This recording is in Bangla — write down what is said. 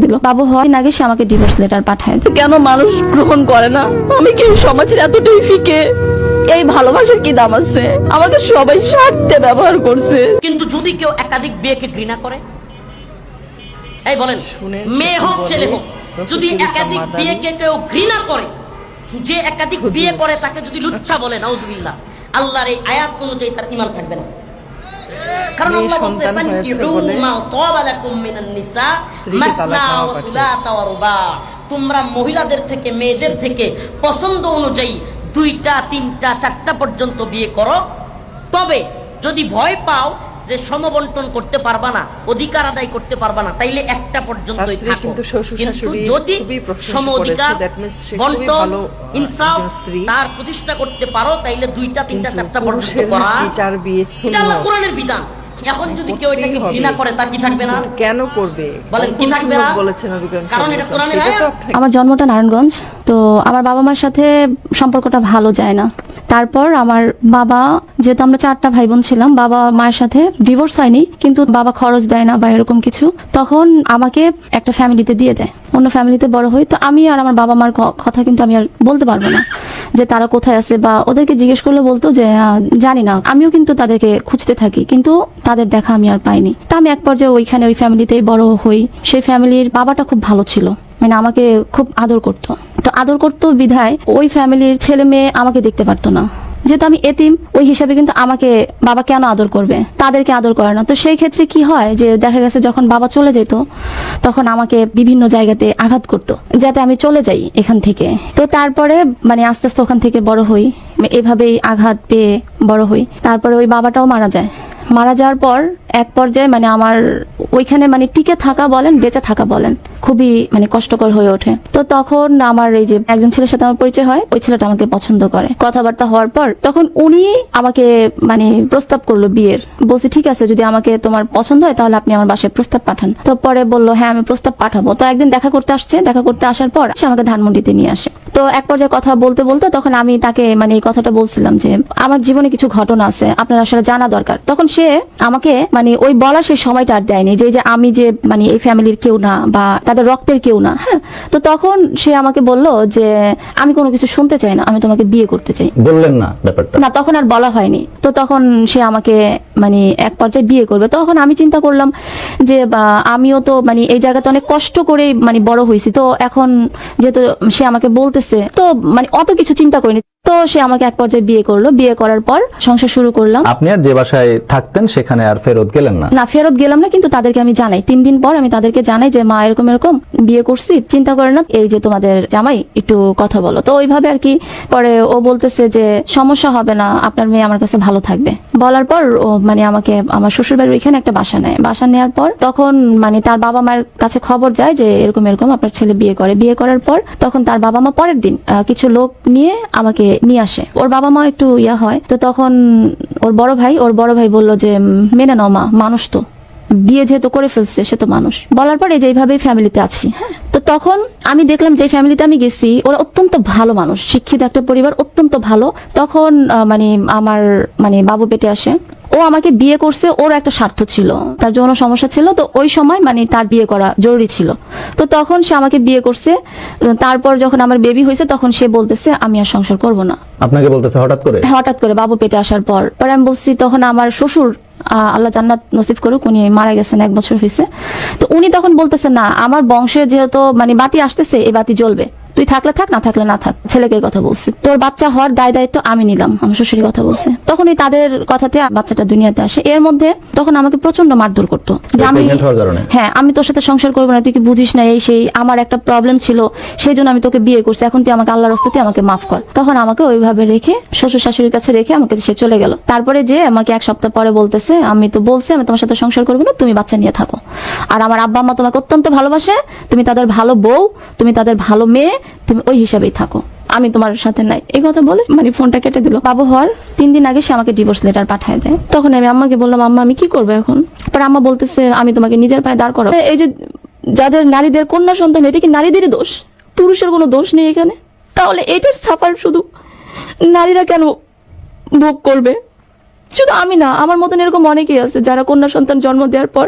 দিল। বাবু হয় আগে সে আমাকে ডিভোর্স লেটার পাঠায়। কেন মানুষ গ্রহণ করে না? আমি কি সমাজের এতটাই ফিকে? এই ভালোবাসার কি দাম আছে? আমাকে সবাই স্বার্থে ব্যবহার করছে। কিন্তু যদি কেউ একাধিক বিয়েকে ঘৃণা করে, এই বলেন মেয়ে হোক ছেলে হোক, যদি একাধিক বিয়েকে কেউ ঘৃণা করে, যে একাধিক বিয়ে করে তাকে যদি লুচ্ছা বলে, নাউজুবিল্লাহ, আল্লাহর এই আয়াত অনুযায়ী তার ঈমান থাকবে না। কারণ আল্লাহ বলেছে ফানকিহু মা তাবা লাকুম মিনান নিসা মাসনা ওয়া সুলাসা ওয়া রুবা, তোমরা মহিলাদের থেকে মেয়েদের থেকে পছন্দ অনুযায়ী 2টা 3টা 4টা পর্যন্ত বিয়ে করো। তবে যদি ভয় পাও যে সমবন্টন করতে পারবা না, অধিকার আদায় করতে পারবা না, তাইলে একটা পর্যন্তই থাকো। কিন্তু যদি সম অধিকার বন্টন ইনসাফ তার প্রতিষ্ঠা করতে পারো, তাইলে 2টা 3টা 4টা পর্যন্ত করা, এটা আল্লাহ কোরআনের বিধান। এখন যদি কেউ এটাকে ঘৃণা করে, তার কি থাকবে না? কেন করবে? বলেন কি থাকবে না? কারণ এটা কোরআনের আয়াত। আমার জন্মটা নারায়ণগঞ্জ, তো আমার বাবা মার সাথে সম্পর্কটা ভালো যায় না। তারপর আমার বাবা, যেহেতু আমরা 4টা ভাই বোন ছিলাম, বাবা মায়ের সাথে ডিভোর্স হয়নি, কিন্তু বাবা খরচ দেয় না বা এরকম কিছু, তখন আমাকে একটা ফ্যামিলিতে দিয়ে দেয়, অন্য ফ্যামিলিতে বড় হই। তো আমি আর আমার বাবা মার কথা কিন্তু আমি আর বলতে পারবো না যে তারা কোথায় আছে, বা ওদেরকে জিজ্ঞেস করলে বলতো যে জানি না। আমিও কিন্তু তাদেরকে খুঁজতে থাকি, কিন্তু তাদের দেখা আমি আর পাইনি। তা আমি এক পর্যায়ে ওইখানে ওই ফ্যামিলিতেই বড় হই। সেই ফ্যামিলির বাবাটা খুব ভালো ছিল, মানে আমাকে খুব আদর করতো। তো আদর করতো বিধায় ওই ফ্যামিলির ছেলে মেয়ে আমাকে দেখতে পারতো না। যেহেতু আমি এতিম, ওই হিসাবে কিন্তু আমাকে বাবা কেন আদর করবে, তাদেরকে আদর করে না। তো সেই ক্ষেত্রে কি হয় যে দেখা গেছে যখন বাবা চলে যেত, তখন আমাকে বিভিন্ন জায়গাতে আঘাত করতো যাতে আমি চলে যাই এখান থেকে। তো তারপরে মানে আস্তে আস্তে ওখান থেকে বড় হই, এভাবেই আঘাত পেয়ে বড় হই। তারপরে ওই বাবাটাও মারা যায়। মারা যাওয়ার পর এক পর্যায়ে মানে আমার ওইখানে মানে টিকে থাকা বলেন, বেঁচে থাকা বলেন, খুবই মানে কষ্টকর হয়ে ওঠে। তো তখন আমার এই যে একজন ছেলের সাথে আমার পরিচয় হয়, ওই ছেলেটা আমাকে পছন্দ করে। কথাবার্তা হওয়ার পর তখন উনি আমাকে মানে প্রস্তাব করলো বিয়ের। বলছি ঠিক আছে, যদি আমাকে তোমার পছন্দ হয় তাহলে আপনি আমার বাসায় প্রস্তাব পাঠান। তো পরে বললো হ্যাঁ আমি প্রস্তাব পাঠাবো। তো একদিন দেখা করতে আসছে, দেখা করতে আসার পর সে আমাকে ধানমন্ডিতে নিয়ে আসে। তো এক পর্যায়ে কথা বলতে বলতে তখন আমি তাকে মানে এই কথাটা বলছিলাম যে আমার জীবনে কিছু ঘটনা আছে, আপনার আসলে জানা দরকার। তখন সে আমাকে মানে ওই বলার সেই সময়টা আর দেয়নি যে আমি যে মানে এই ফ্যামিলির কেউ না বা তাদের রক্তের কেউ না। হ্যাঁ, তো তখন সে আমাকে বলল যে আমি কোনো কিছু শুনতে চাই না, আমি তোমাকে বিয়ে করতে চাই। বললেন না ব্যাপারটা? না, তখন আর বলা হয়নি। তো তখন সে আমাকে মানে এক পর্যায়ে বিয়ে করবে। তখন আমি চিন্তা করলাম যে আমিও তো মানে এই জায়গাতে অনেক কষ্ট করে মানে বড় হয়েছি, তো এখন যেহেতু সে আমাকে বলতেছে, তো মানে অত কিছু চিন্তা করিনি। তো সে আমাকে এক পর্যায়ে বিয়ে করলো। বিয়ে করার পর সংসার শুরু করলাম। আপনি আর যে বাসায় থাকতেন সেখানে আর ফেরত গেলেন না? না, ফেরত গেলাম না, কিন্তু তাদেরকে আমি জানাই। 3 দিন পর আমি তাদেরকে জানাই যে মা এরকম এরকম বিয়ে করছি, চিন্তা করে না, এই যে তোমাদের জামাই একটু কথা বলো। তো ওইভাবে আর কি। পরে ও বলতেছে যে সমস্যা হবে না, আপনার মেয়ে আমার কাছে ভালো থাকবে। বলার পর ও মানে আমাকে আমার শ্বশুর বাড়ির ওইখানে একটা বাসা নেয়। বাসা নেওয়ার পর তখন মানে তার বাবা মায়ের কাছে খবর যায় যে এরকম এরকম আপনার ছেলে বিয়ে করে। বিয়ে করার পর তখন তার বাবা মা পরের দিন কিছু লোক নিয়ে আমাকে নিয়ে আসে। ওর বাবা মা একটু ইয়া হয়। তো তখন ওর বড় ভাই বলল যে মেনে নাও মা, মানুষ তো, বিয়ে যেহেতু করে ফেলছে সে তো মানুষ। বলার পরে যে এইভাবেই ফ্যামিলিতে আছি। হ্যাঁ, তো তখন আমি দেখলাম যে ফ্যামিলিতে আমি গেছি, ওরা অত্যন্ত ভালো মানুষ, শিক্ষিত একটা পরিবার, অত্যন্ত ভালো। তখন মানে আমার মানে বাবু পেটে আসে। ও আমাকে বিয়ে করছে, ওর একটা স্বার্থ ছিল, তার যৌন সমস্যা ছিল। তো ওই সময় মানে তার বিয়ে করা জরুরি ছিল। তো তখন সে আমাকে বিয়ে করছে। তারপর যখন আমার বেবি হয়েছে তখন সে বলতেছে আমি আর সংসার করব না। আপনাকে বলতেছে হঠাৎ করে বাবু পেটে আসার পর। পরে আমি বলছি, তখন আমার শ্বশুর আল্লাহ জান্নাত নসিব করুক, উনি মারা গেছেন 1 বছর হয়েছে। তো উনি তখন বলতেছে না, আমার বংশে যেহেতু মানে বাতি আসতেছে, এই বাতি জ্বলবে, তুই থাকলে থাক, না থাকলে না থাক। ছেলেকে কথা বলছে, তোর বাচ্চা হওয়ার দায়িত্ব আমি নিলাম, আমার শ্বশুরের কথা বলছে। তখনই তাদের কথাতে বাচ্চাটা দুনিয়াতে আসে। এর মধ্যে তখন আমাকে প্রচন্ড মারধর করতো যে হ্যাঁ আমি তোর সাথে সংসার করবো না, তুই কি বুঝিস না, এই সেই, আমার একটা প্রবলেম ছিল সেই জন্য আমি তোকে বিয়ে করছি, এখন তুই আমাকে আল্লাহর রাস্তাতে আমাকে মাফ কর। তখন আমাকে ওইভাবে রেখে শ্বশুর শাশুড়ির কাছে রেখে আমাকে সে চলে গেল। তারপরে যে আমাকে 1 সপ্তাহ পরে বলতেছে আমি তো বলছি আমি তোমার সাথে সংসার করবো না, তুমি বাচ্চা নিয়ে থাকো, আর আমার আব্বা আম্মা তোমাকে অত্যন্ত ভালোবাসে, তুমি তাদের ভালো বউ, তুমি তাদের ভালো মেয়ে, তুমি ওই হিসাবেই থাকো, আমি তোমার সাথে নাই। এই কথা বলে মানে ফোনটা কেটে দিল। বাবু হওয়ার 3 দিন আগে সে আমাকে ডিভোর্স লেটার পাঠায় দেয়। তখন আমি আম্মাকে বললাম আম্মা আমি কি করবো এখন? পরে আম্মা বলতেছে আমি তোমাকে নিজের পায়ে দাঁড় করাবো। এই যে যাদের নারীদের কন্যা সন্তান, এটা কি নারীদেরই দোষ? পুরুষের কোনো দোষ নেই এখানে? তাহলে এটার সাফার শুধু নারীরা কেন ভোগ করবে? শুধু আমি না, আমার মতন এরকম অনেকেই আছে যারা কন্যা সন্তান জন্ম দেওয়ার পর